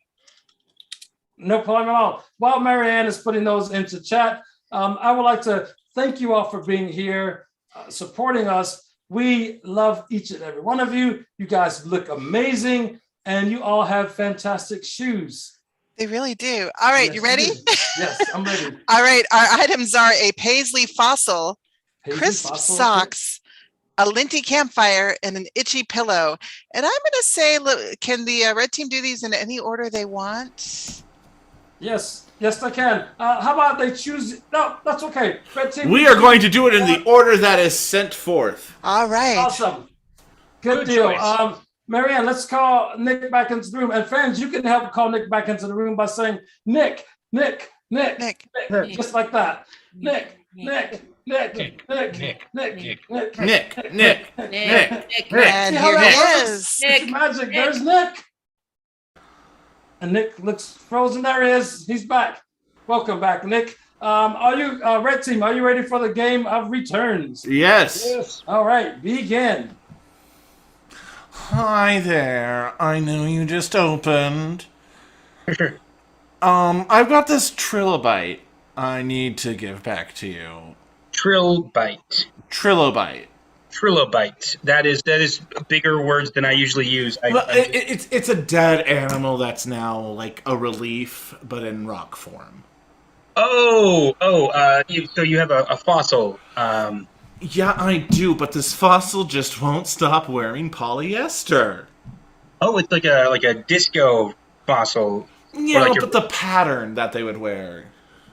No problem at all. While Marianne is putting those into chat, I would like to thank you all for being here, supporting us. We love each and every one of you. You guys look amazing, and you all have fantastic shoes. They really do. All right, Yes, you ready? Yes, I'm ready. All right, our items are a paisley fossil, Paisley crisp fossil, socks, a linty campfire, and an itchy pillow. And I'm going to say, look, can the red team do these in any order they want? Yes, they can. How about they choose? No, that's okay. Red team. We are going to do it in the order that is sent forth. All right. Awesome. Good Good deal. choice. Marianne, let's call Nick back into the room. And fans, you can help call Nick back into the room by saying, Nick, Nick, Nick, Nick. Nick, just like that. Nick, Nick, Nick, Nick, Nick, Nick, Nick, Nick. Nick, Nick, Nick, Nick, Nick. And See how here that he works? is. It's Nick, magic. Nick. There's Nick. And Nick looks frozen. There he is. He's back. Welcome back, Nick. Are you, Red Team, are you ready for the game of returns? Yes. All right, begin. Hi there. I know you just opened. I've got this trilobite I need to give back to you. Trilbite. Trilobite. Trilobite. That is bigger words than I usually use. It's a dead animal that's now like a relief, but in rock form. So you have a fossil. Yeah, I do, but this fossil just won't stop wearing polyester. Oh, it's like a disco fossil. Yeah, like but the pattern that they would wear.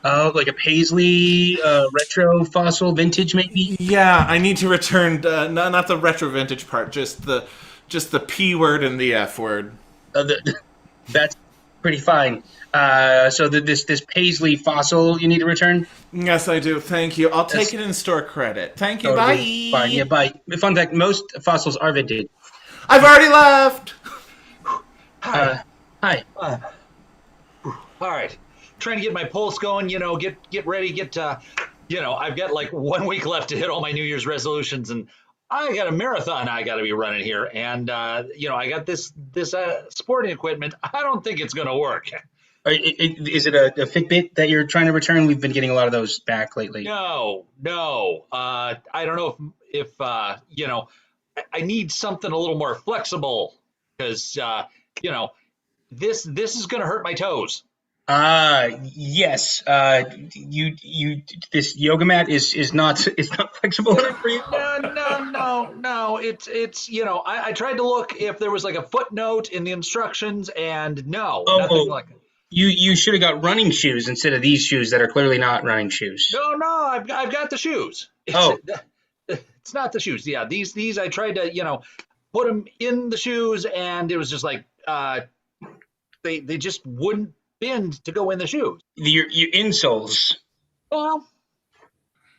Oh, like a paisley retro fossil vintage maybe? Yeah, I need to return not the retro vintage part, just the P word and the F word. That's pretty fine. So this paisley fossil you need to return? Yes, I do. Thank you. I'll take it in store credit. Thank you. Bye. Fine. Yeah, bye. Fun fact: most fossils are vintage. I've already left. Hi. All right. Trying to get my pulse going, get ready, I've got like 1 week left to hit all my New Year's resolutions, and I got a marathon I got to be running here. And, I got this sporting equipment. I don't think it's going to work. Is it a Fitbit that you're trying to return? We've been getting a lot of those back lately. No. I don't know if I need something a little more flexible because, this is going to hurt my toes. Yes. You this yoga mat is not flexible enough for you. No. It's I tried to look if there was like a footnote in the instructions, and nothing like it. You should have got running shoes instead of these shoes that are clearly not running shoes. No, I've got the shoes. It's not the shoes. Yeah, these I tried to put them in the shoes, and it was just like they just wouldn't bend to go in the shoes. Your insoles. Well,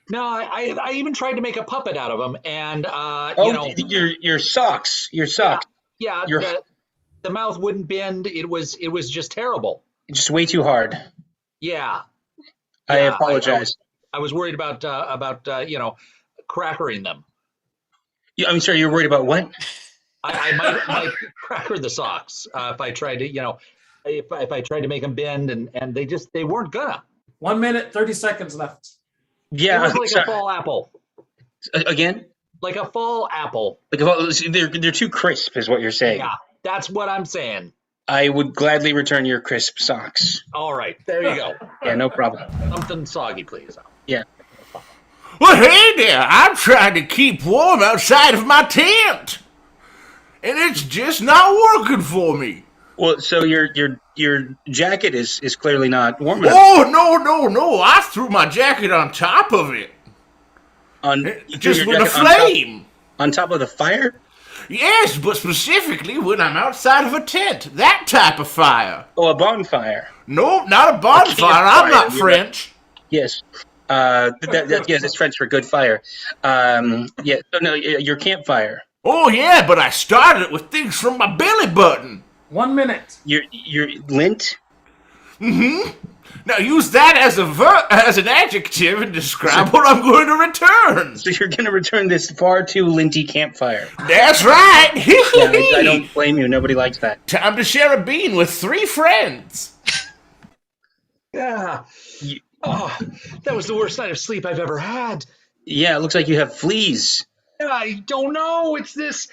no, I even tried to make a puppet out of them, and your socks. Your socks. Yeah, the mouth wouldn't bend. It was just terrible. Just way too hard. Yeah. I apologize. I was worried about crackering them. I'm sorry, you're worried about what? I might cracker the socks if I tried to, if I tried to make them bend, and they weren't gonna. 1 minute, 30 seconds left. Yeah, it was like a fall apple. Again? Like a fall apple. They're too crisp, is what you're saying. Yeah, that's what I'm saying. I would gladly return your crisp socks. All right, there you go. Yeah, no problem. Something soggy, please. Yeah. Well, hey there. I'm trying to keep warm outside of my tent, and it's just not working for me. Well, so your jacket is clearly not warm enough. Oh, no. I threw my jacket on top of it. Just with a flame. On top of the fire? Yes, but specifically when I'm outside of a tent. That type of fire. Oh, a bonfire. No, not a bonfire. I'm not French. Yes. Yes, it's French for good fire. Yeah, so no, your campfire. Oh, yeah, but I started it with things from my belly button. 1 minute. Your lint? Mm-hmm. Now use that as an adjective and describe what I'm going to return. So you're going to return this far too linty campfire. That's right. Yeah, I don't blame you. Nobody likes that. Time to share a bean with 3 friends. Yeah. That was the worst night of sleep I've ever had. Yeah, it looks like you have fleas. I don't know. It's this.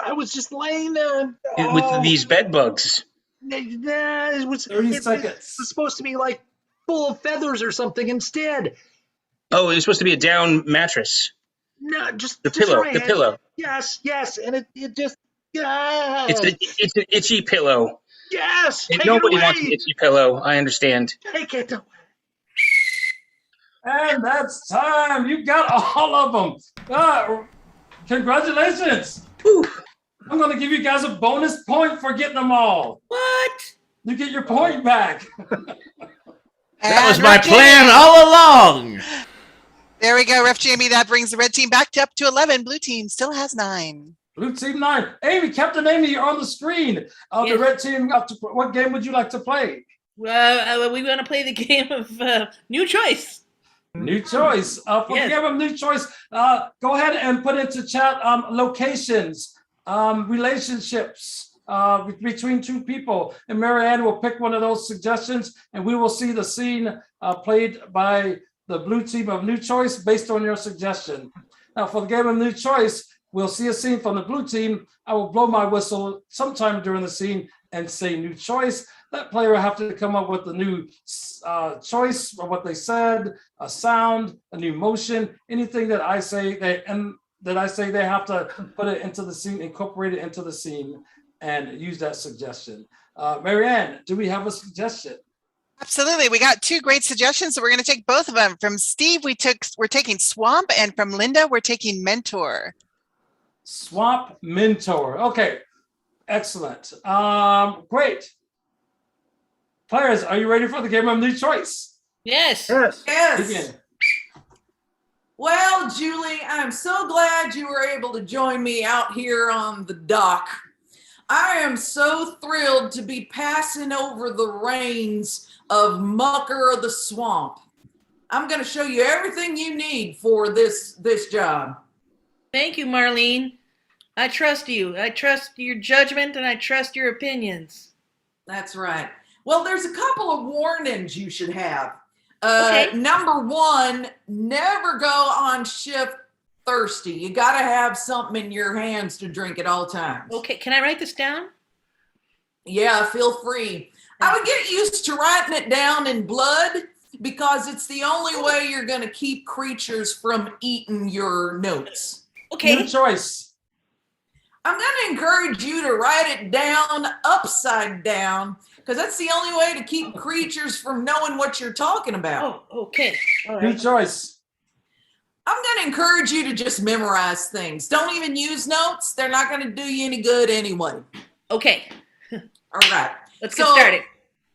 I was just laying there with these bed bugs. It was 30 seconds. It was supposed to be like full of feathers or something instead. Oh, it was supposed to be a down mattress. No, just the pillow. The pillow. Yes, and it just. It's an itchy pillow. Yes. And nobody wants an itchy pillow. I understand. Take it away. And that's time. You got all of them. Congratulations. Whew. going to give you guys a bonus point for getting them all. What? You get your point back. That was And my Ref plan Jamie. all along. There we go, Ref Jamie. That brings the red team back up to 11. Blue team still has 9. Blue team 9. Amy, Captain Amy, you're on the screen. The Yes. red team, what game would you like to play? Well, we want to play the game of New Choice. New choice. For the Yes. game of new choice, go ahead and put into chat locations, relationships between two people. And Marianne will pick one of those suggestions, and we will see the scene played by the blue team of new choice based on your suggestion. Now, for the game of new choice, we'll see a scene from the blue team. I will blow my whistle sometime during the scene and say new choice. That player will have to come up with a new choice of what they said, a sound, a new motion, anything that I say they have to put it into the scene, incorporate it into the scene, and use that suggestion. Marianne, do we have a suggestion? Absolutely. We got 2 great suggestions, so we're going to take both of them. From Steve, we're taking swamp, and from Linda, we're taking mentor. Swamp mentor. Okay, excellent. Great. Players, are you ready for the game of new choice? Yes. Yes. Yes. Begin. Well, Julie, I'm so glad you were able to join me out here on the dock. I am so thrilled to be passing over the reins of Mucker of the Swamp. I'm going to show you everything you need for this job. Thank you, Marlene. I trust you. I trust your judgment, and I trust your opinions. That's right. Well, there's a couple of warnings you should have. Okay. Number 1, never go on shift thirsty. You got to have something in your hands to drink at all times. Okay, can I write this down? Yeah, feel free. I would get used to writing it down in blood because it's the only way you're going to keep creatures from eating your notes. Okay. New choice. I'm going to encourage you to write it down upside down because that's the only way to keep creatures from knowing what you're talking about. Oh, okay. All New right. choice. I'm going to encourage you to just memorize things. Don't even use notes. They're not going to do you any good anyway. Okay. All right. Let's get started.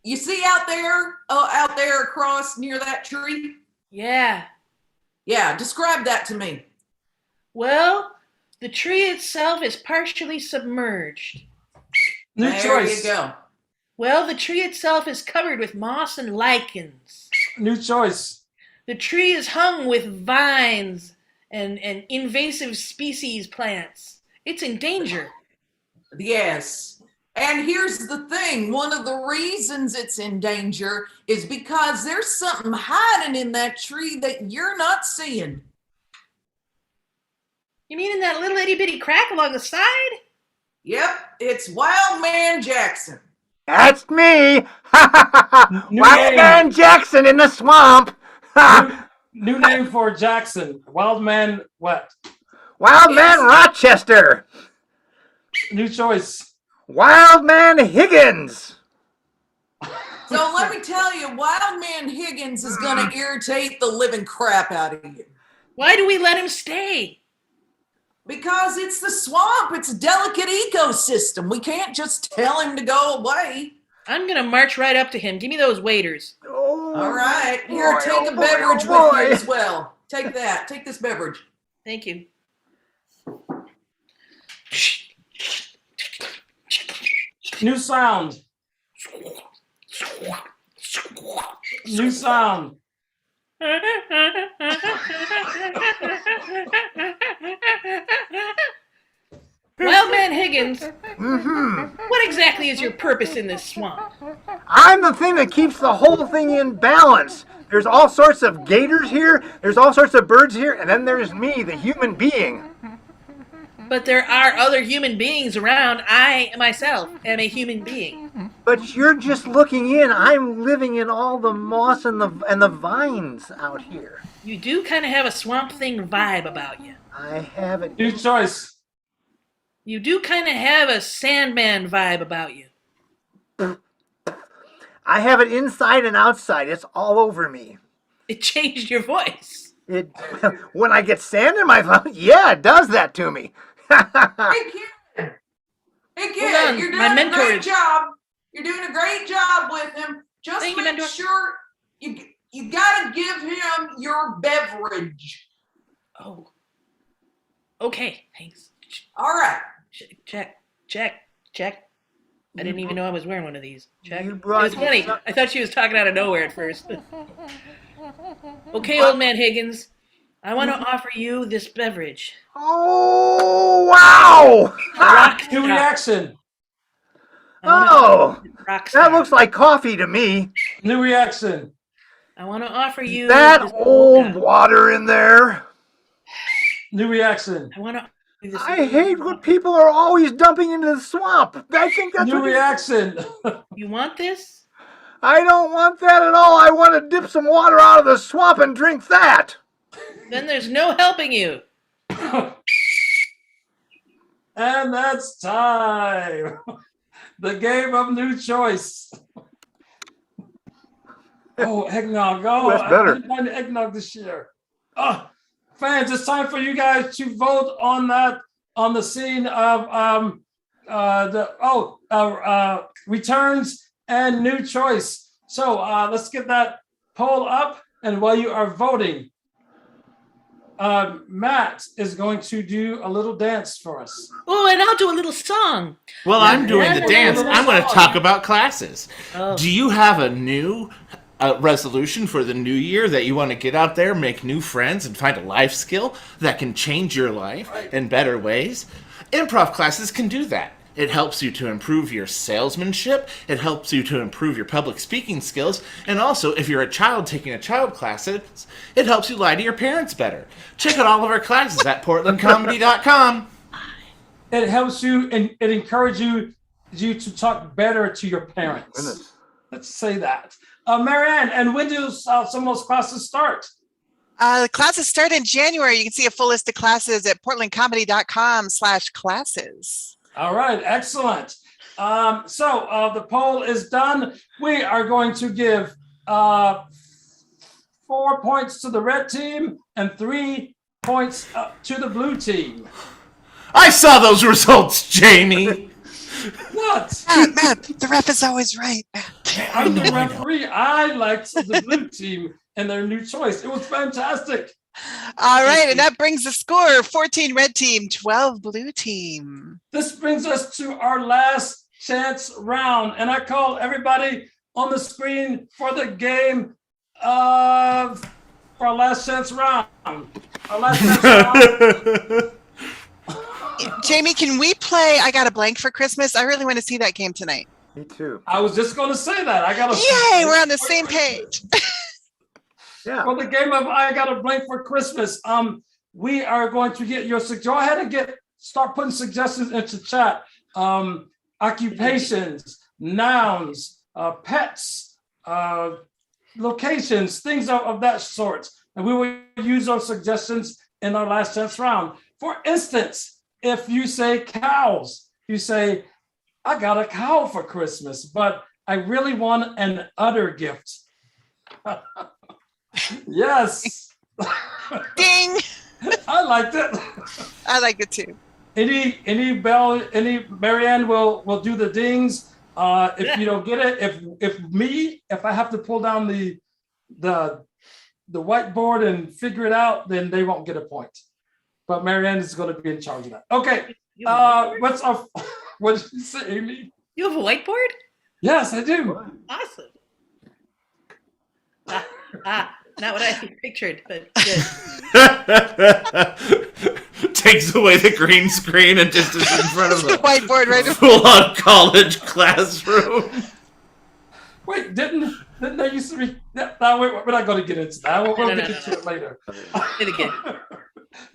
You see out there across near that tree? Yeah. Yeah, describe that to me. Well, the tree itself is partially submerged. New There choice. you go. Well, the tree itself is covered with moss and lichens. New choice. The tree is hung with vines and invasive species plants. It's in danger. Yes. And here's the thing. One of the reasons it's in danger is because there's something hiding in that tree that you're not seeing. You mean in that little itty bitty crack along the side? Yep, it's Wild Man Jackson. That's me. New Wild name. Man Jackson in the swamp. New name for Jackson. Wild man what? Wild Man Rochester. New choice. Wild Man Higgins. So let me tell you, Wild Man Higgins is going to irritate the living crap out of you. Why do we let him stay? Because it's the swamp. It's a delicate ecosystem. We can't just tell him to go away. I'm going to march right up to him. Give me those waiters. Oh, All right. Here, boy, take oh a boy, beverage oh with you boy. as well. Take that. Take this beverage. Thank you. New sound. New sound. Wild Man Higgins, Mm-hmm. what exactly is your purpose in this swamp? I'm the thing that keeps the whole thing in balance. There's all sorts of gators here, there's all sorts of birds here, and then there's me, the human being. But there are other human beings around. I myself am a human being. But you're just looking in. I'm living in all the moss and the vines out here. You do kind of have a Swamp Thing vibe about you. I have it. New choice. You do kind of have a Sandman vibe about you. I have it inside and outside. It's all over me. It changed your voice. It when I get sand in my mouth, yeah, it does that to me. Hey, kid. doing a mentor great is- job. You're doing a great job with him. Just Thank you, make mentor. sure you gotta give him your beverage. Oh. Okay, thanks. All right. Check. I didn't even know I was wearing one of these. Check. You It brought was funny. I thought she was talking out of nowhere at first. Okay, old man Higgins. I want to offer you this beverage. Oh, wow! Rock New reaction. Oh, Rock that looks like coffee to me. New reaction. I want to offer you That this old mocha. water in there. New reaction. I want to offer you this. I hate what people are always dumping into the swamp. I think that's New what reaction. You want this? I don't want that at all. I want to dip some water out of the swamp and drink that. Then there's no helping you. And that's time. The game of new choice. Oh, eggnog. Oh, That's better. I didn't find eggnog this year. Oh, fans, it's time for you guys to vote on that, on the scene of returns and new choice. So let's get that poll up. And while you are voting, Matt is going to do a little dance for us. Oh, and I'll do a little song. While I'm doing the dance, I'm going to talk about classes. Oh. Do you have a new resolution for the new year that you want to get out there, make new friends, and find a life skill that can change your life in better ways? Improv classes can do that. It helps you to improve your salesmanship. It helps you to improve your public speaking skills. And also, if you're a child taking a child class, it helps you lie to your parents better. Check out all of our classes at portlandcomedy.com. It helps you and it encourages you to talk better to your parents. Goodness. Let's say that. Marianne, and when do some of those classes start? The classes start in January. You can see a full list of classes at portlandcomedy.com/classes. All right, excellent. So the poll is done. We are going to give 4 points to the red team and 3 points to the blue team. I saw those results, Jamie. What? Matt, the ref is always right. I'm the referee. I liked the blue team and their new choice. It was fantastic. All right, and that brings the score: 14 red team, 12 blue team. This brings us to our last chance round, and I call everybody on the screen for the game of for our last chance round. Our last chance round. Jamie, can we play I Got a Blank for Christmas? I really want to see that game tonight. Me too. I was just going to say that. I got a Yay, we're on the same page. Yeah. For the game of I Got a Blank for Christmas, we are going to get your go ahead and start putting suggestions into chat. Occupations, nouns, pets, locations, things of that sort. And we will use those suggestions in our last chance round. For instance, if you say cows, you say, I got a cow for Christmas, but I really want an udder gift. Yes. Ding. I liked it. I like it too. Any Marianne will do the dings. If you don't get it, if I have to pull down the whiteboard and figure it out, then they won't get a point. But Marianne is going to be in charge of that. Okay. What did you say, Amy? You have a whiteboard? Yes, I do. Awesome. Not what I pictured, but good. Takes away the green screen and just is in front of The the whiteboard right in full-on college classroom. Wait, didn't they used to be? We're not going to get into that. We'll get into it later. It again.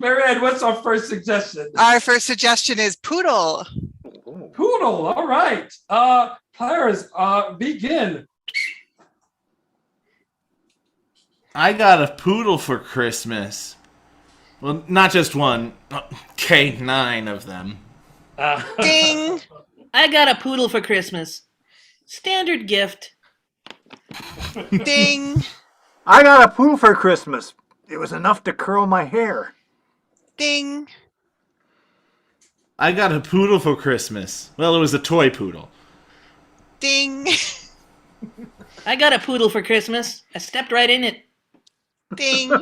Marianne, what's our first suggestion? Our first suggestion is poodle. Poodle. All right. Players, begin. I got a poodle for Christmas. Well, not just one, K9 of them. Ding. I got a poodle for Christmas. Standard gift. Ding. I got a poodle for Christmas. It was enough to curl my hair. Ding. I got a poodle for Christmas. Well, it was a toy poodle. Ding. I got a poodle for Christmas. I stepped right in it. Ding.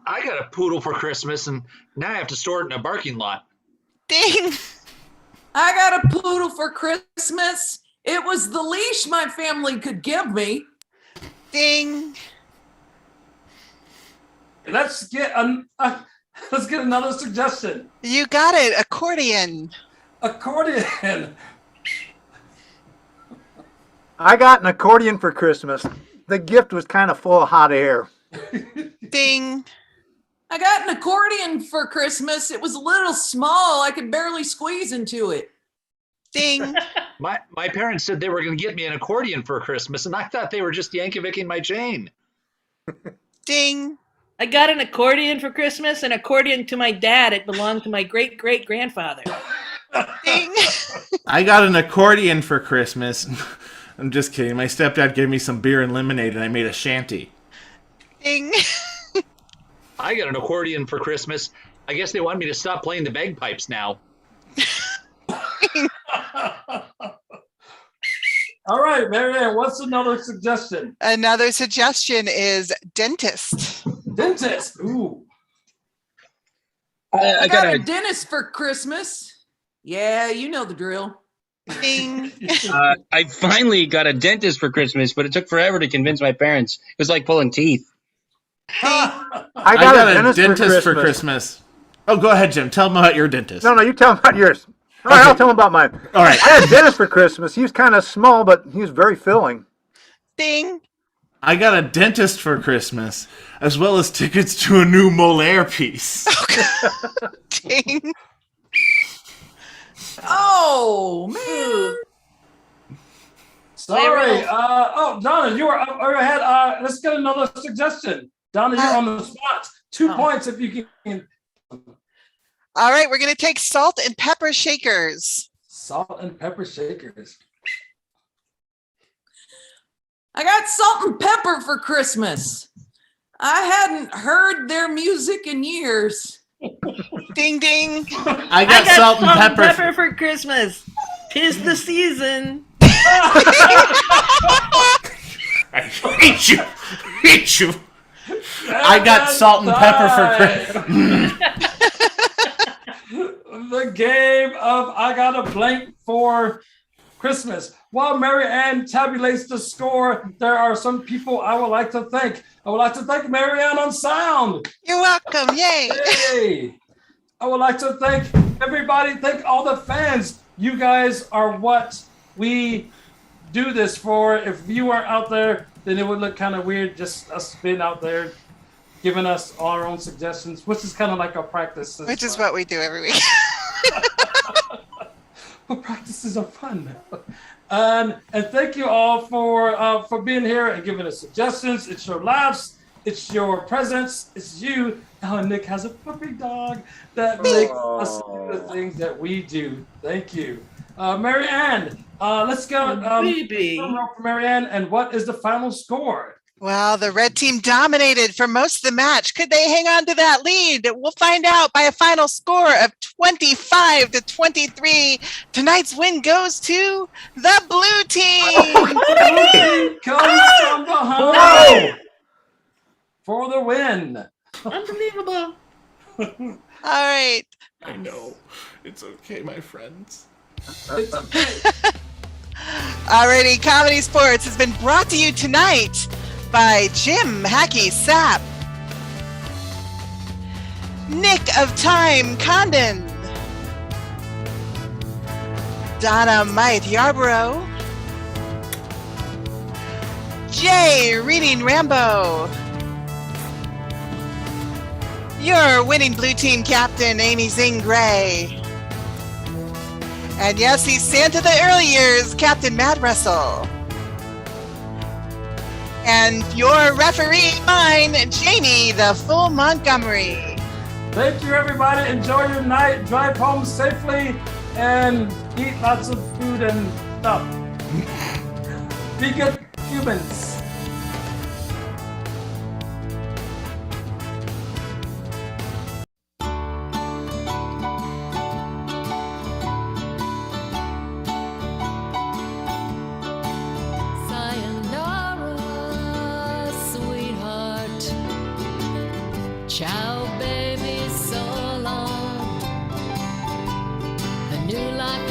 I got a poodle for Christmas, and now I have to store it in a parking lot. Ding. I got a poodle for Christmas. It was the leash my family could give me. Ding. Let's get another suggestion. You got it. Accordion. Accordion. I got an accordion for Christmas. The gift was kind of full of hot air. Ding. I got an accordion for Christmas. It was a little small. I could barely squeeze into it. Ding. My parents said they were going to get me an accordion for Christmas, and I thought they were just Yankovicing my chain. Ding. I got an accordion for Christmas, and according to my dad, it belonged to my great-great-grandfather. Ding. I got an accordion for Christmas. I'm just kidding. My stepdad gave me some beer and lemonade, and I made a shanty. Ding. I got an accordion for Christmas. I guess they want me to stop playing the bagpipes now. All right, Marianne, what's another suggestion? Another suggestion is dentist. Dentist. Ooh. I got a dentist for Christmas. Yeah, you know the drill. Ding. I finally got a dentist for Christmas, but it took forever to convince my parents. It was like pulling teeth. I I got got a dentist for Christmas. Oh, go ahead, Jim. Tell them about your dentist. No, you tell him about yours. All right, Okay. I'll tell him about mine. All right. I had a dentist for Christmas. He was kind of small, but he was very filling. Ding. I got a dentist for Christmas, as well as tickets to a new Molaire piece. Ding. Oh, man. Sorry. Donna, you were up ahead. Let's get another suggestion. Donna, you're on the spot. 2 points if you can. All right, we're going to take salt and pepper shakers. Salt and pepper shakers. I got salt and pepper for Christmas. I hadn't heard their music in years. Ding, ding. I got salt and pepper. For Christmas. 'Tis the season. I hate you. Hate you. I got salt and pepper for Christmas. The game of I got a blank for Christmas. While Mary Ann tabulates the score, there are some people I would like to thank. I would like to thank Mary Ann on sound. You're welcome. Yay. Hey. I would like to thank everybody. Thank all the fans. You guys are what we do this for. If you weren't out there, then it would look kind of weird just us being out there giving us our own suggestions, which is kind of like a practice. Which is what we do every week. But practices are fun. And thank you all for being here and giving us suggestions. It's your laughs. It's your presence. It's you. Oh, and Nick has a puppy dog that makes us do the things that we do. Thank you. Mary Ann, let's go. For Mary Ann, and what is the final score? Well, the red team dominated for most of the match. Could they hang on to that lead? We'll find out by a final score of 25-23. Tonight's win goes to the blue team. Comes from behind for the win. Unbelievable. All right. I know. It's okay, my friends. It's okay. Alrighty, Comedy Sports has been brought to you tonight by Jim Hacky Sapp, Nick of Time Condon, Donna Might Yarborough, Jay Reading Rambo, your winning blue team captain, Amy Zing Gray. And yes, he's Santa the early years, Captain Matt Russell. And your referee, mine, Jamie, the full Montgomery. Thank you, everybody. Enjoy your night. Drive home safely and eat lots of food and stuff. Be good humans.